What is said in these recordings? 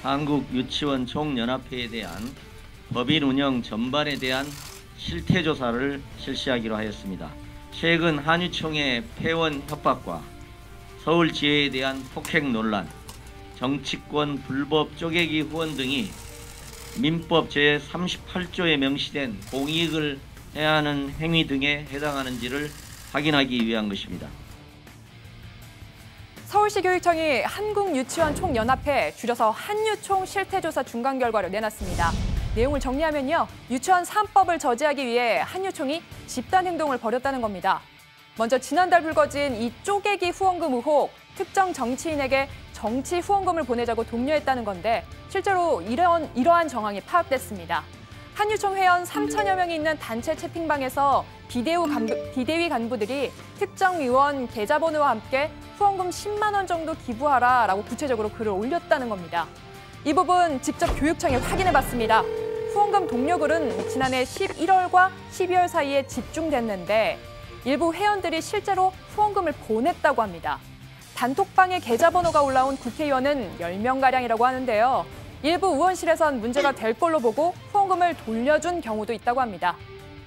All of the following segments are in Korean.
한국유치원 총연합회에 대한 법인 운영 전반에 대한 실태조사를 실시하기로 하였습니다. 최근 한유총의 폐원 협박과 서울지회에 대한 폭행 논란, 정치권 불법 쪼개기 후원 등이 민법 제38조에 명시된 공익을 해하는 행위 등에 해당하는지를 확인하기 위한 것입니다. 서울시 교육청이 한국유치원 총연합회, 줄여서 한유총 실태조사 중간 결과를 내놨습니다. 내용을 정리하면요, 유치원 3법을 저지하기 위해 한유총이 집단 행동을 벌였다는 겁니다. 먼저 지난달 불거진 이 쪼개기 후원금 의혹, 특정 정치인에게 정치 후원금을 보내자고 독려했다는 건데 실제로 이러한 정황이 파악됐습니다. 한유총 회원 3천여 명이 있는 단체 채팅방에서 비대위 간부들이 특정 의원 계좌번호와 함께 후원금 10만 원 정도 기부하라라고 구체적으로 글을 올렸다는 겁니다. 이 부분 직접 교육청에 확인해봤습니다. 후원금 독려글은 지난해 11월과 12월 사이에 집중됐는데 일부 회원들이 실제로 후원금을 보냈다고 합니다. 단톡방에 계좌번호가 올라온 국회의원은 10명가량이라고 하는데요. 일부 의원실에선 문제가 될 걸로 보고 후원금을 돌려준 경우도 있다고 합니다.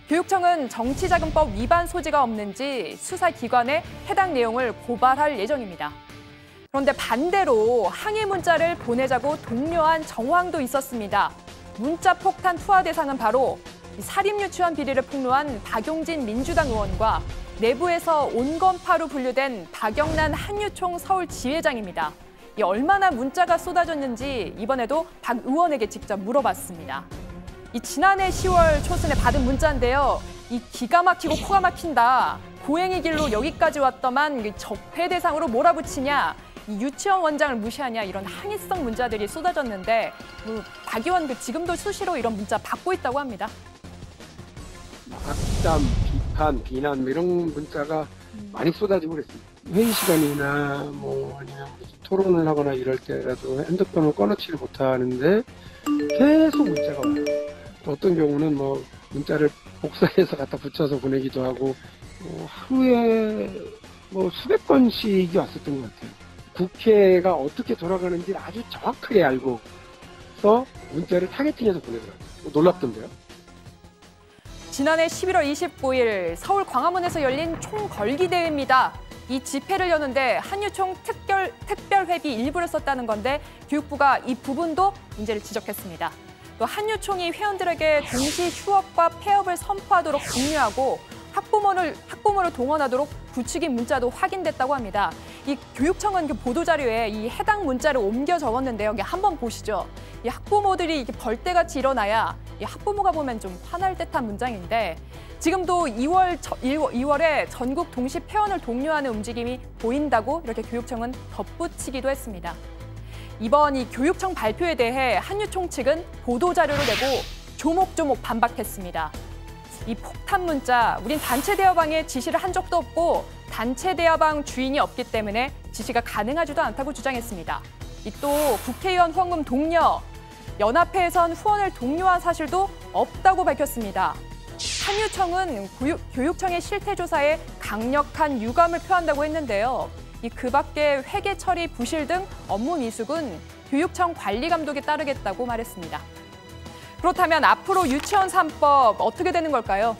교육청은 정치자금법 위반 소지가 없는지 수사기관에 해당 내용을 고발할 예정입니다. 그런데 반대로 항의 문자를 보내자고 독려한 정황도 있었습니다. 문자 폭탄 투하 대상은 바로 사립유치원 비리를 폭로한 박용진 민주당 의원과 내부에서 온건파로 분류된 박영란 한유총 서울지회장입니다. 얼마나 문자가 쏟아졌는지 이번에도 박 의원에게 직접 물어봤습니다. 지난해 10월 초순에 받은 문자인데요. 기가 막히고 코가 막힌다. 고행의 길로 여기까지 왔더만 적폐 대상으로 몰아붙이냐. 유치원 원장을 무시하냐. 이런 항의성 문자들이 쏟아졌는데 박 의원 지금도 수시로 이런 문자 받고 있다고 합니다. 악담, 비판, 비난 이런 문자가 많이 쏟아지고 그랬습니다. 회의 시간이나 아니면 토론을 하거나 이럴 때라도 핸드폰을 꺼놓지를 못하는데 계속 문자가 와요. 어떤 경우는 문자를 복사해서 갖다 붙여서 보내기도 하고 하루에 수백 건씩이 왔었던 것 같아요. 국회가 어떻게 돌아가는지 아주 정확하게 알고서 문자를 타겟팅해서 보내더라고요. 놀랍던데요. 지난해 11월 29일 서울 광화문에서 열린 총걸기대회입니다. 이 집회를 여는데 한유총 특별회비 일부를 썼다는 건데 교육부가 이 부분도 문제를 지적했습니다. 또 한유총이 회원들에게 동시 휴업과 폐업을 선포하도록 독려하고 학부모를 동원하도록 부추긴 문자도 확인됐다고 합니다. 이 교육청은 그 보도자료에 이 해당 문자를 옮겨 적었는데요. 한번 보시죠. 이 학부모들이 벌떼같이 일어나야 이 학부모가 보면 좀 화날 듯한 문장인데 지금도 2월에 전국 동시 폐원을 독려하는 움직임이 보인다고 이렇게 교육청은 덧붙이기도 했습니다. 이번 이 교육청 발표에 대해 한유총 측은 보도자료를 내고 조목조목 반박했습니다. 이 폭탄 문자, 우린 단체 대화방에 지시를 한 적도 없고 단체 대화방 주인이 없기 때문에 지시가 가능하지도 않다고 주장했습니다. 또 국회의원 후원금 독려, 연합회에선 후원을 독려한 사실도 없다고 밝혔습니다. 한유총은 교육청의 실태조사에 강력한 유감을 표한다고 했는데요. 그 밖에 회계 처리 부실 등 업무 미숙은 교육청 관리감독에 따르겠다고 말했습니다. 그렇다면 앞으로 유치원 3법 어떻게 되는 걸까요?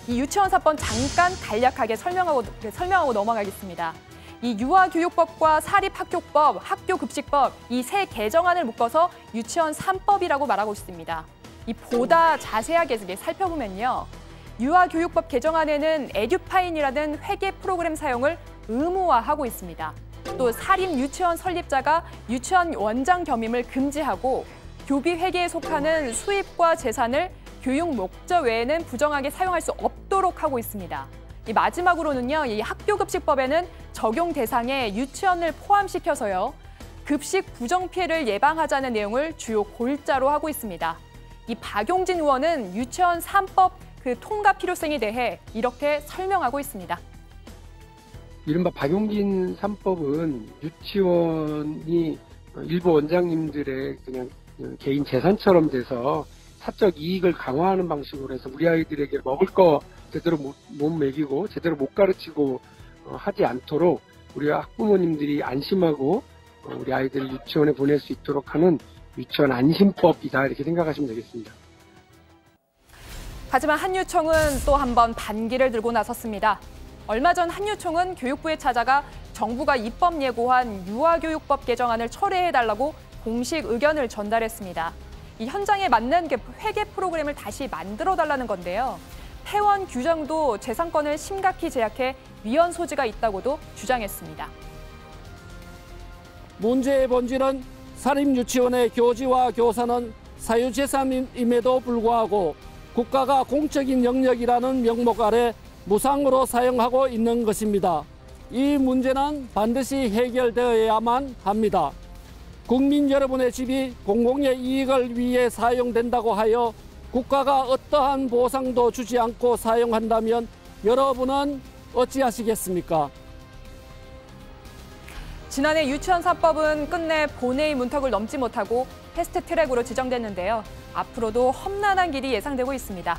이 유치원 3법 잠깐 간략하게 설명하고 넘어가겠습니다. 이 유아교육법과 사립학교법, 학교급식법 이 세 개정안을 묶어서 유치원 3법이라고 말하고 있습니다. 보다 자세하게 살펴보면요. 유아교육법 개정안에는 에듀파인이라는 회계 프로그램 사용을 의무화하고 있습니다. 또 사립 유치원 설립자가 유치원 원장 겸임을 금지하고 교비 회계에 속하는 수입과 재산을 교육 목적 외에는 부정하게 사용할 수 없도록 하고 있습니다. 마지막으로는요, 이 학교급식법에는 적용 대상에 유치원을 포함시켜서요, 급식 부정 피해를 예방하자는 내용을 주요 골자로 하고 있습니다. 이 박용진 의원은 유치원 3법 통과 필요성에 대해 이렇게 설명하고 있습니다. 이른바 박용진 3법은 유치원이 일부 원장님들의 그냥 개인 재산처럼 돼서 사적 이익을 강화하는 방식으로 해서 우리 아이들에게 먹을 거 제대로 못 먹이고 제대로 못 가르치고 하지 않도록 우리 학부모님들이 안심하고 우리 아이들을 유치원에 보낼 수 있도록 하는 유치원 안심법이다 이렇게 생각하시면 되겠습니다. 하지만 한유총은 또 한 번 반기를 들고 나섰습니다. 얼마 전 한유총은 교육부에 찾아가 정부가 입법 예고한 유아교육법 개정안을 철회해달라고 공식 의견을 전달했습니다. 이 현장에 맞는 회계 프로그램을 다시 만들어달라는 건데요. 폐원 규정도 재산권을 심각히 제약해 위헌 소지가 있다고도 주장했습니다. 문제의 본질은 사립유치원의 교지와 교사는 사유재산임에도 불구하고 국가가 공적인 영역이라는 명목 아래 무상으로 사용하고 있는 것입니다. 이 문제는 반드시 해결되어야만 합니다. 국민 여러분의 집이 공공의 이익을 위해 사용된다고 하여 국가가 어떠한 보상도 주지 않고 사용한다면 여러분은 어찌하시겠습니까? 지난해 유치원 3법은 끝내 본회의 문턱을 넘지 못하고 패스트트랙으로 지정됐는데요. 앞으로도 험난한 길이 예상되고 있습니다.